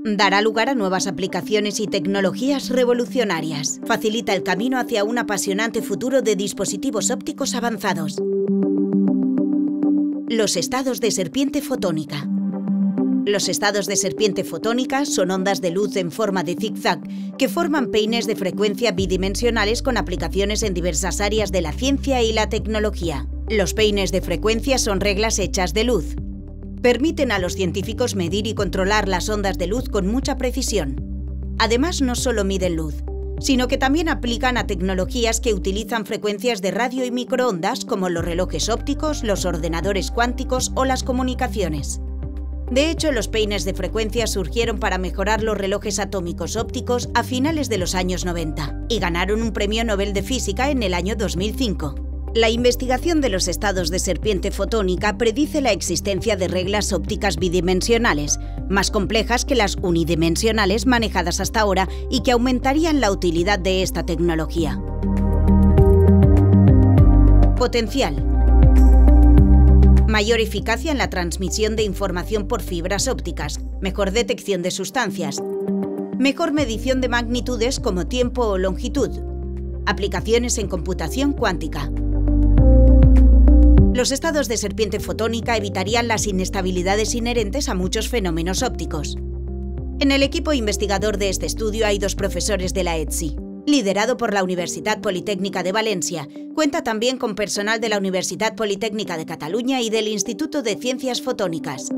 Dará lugar a nuevas aplicaciones y tecnologías revolucionarias. Facilita el camino hacia un apasionante futuro de dispositivos ópticos avanzados. Los estados de serpiente fotónica. Los estados de serpiente fotónica son ondas de luz en forma de zigzag que forman peines de frecuencia bidimensionales con aplicaciones en diversas áreas de la ciencia y la tecnología. Los peines de frecuencia son reglas hechas de luz. Permiten a los científicos medir y controlar las ondas de luz con mucha precisión. Además, no solo miden luz, sino que también aplican a tecnologías que utilizan frecuencias de radio y microondas como los relojes ópticos, los ordenadores cuánticos o las comunicaciones. De hecho, los peines de frecuencia surgieron para mejorar los relojes atómicos ópticos a finales de los años 90 y ganaron un premio Nobel de Física en el año 2005. La investigación de los estados de serpiente fotónica predice la existencia de reglas ópticas bidimensionales, más complejas que las unidimensionales manejadas hasta ahora y que aumentarían la utilidad de esta tecnología. Potencial. Mayor eficacia en la transmisión de información por fibras ópticas, mejor detección de sustancias, mejor medición de magnitudes como tiempo o longitud, aplicaciones en computación cuántica. Los estados de serpiente fotónica evitarían las inestabilidades inherentes a muchos fenómenos ópticos. En el equipo investigador de este estudio hay 2 profesores de la ETSI. Liderado por la Universidad Politécnica de Valencia, cuenta también con personal de la Universidad Politécnica de Cataluña y del Instituto de Ciencias Fotónicas.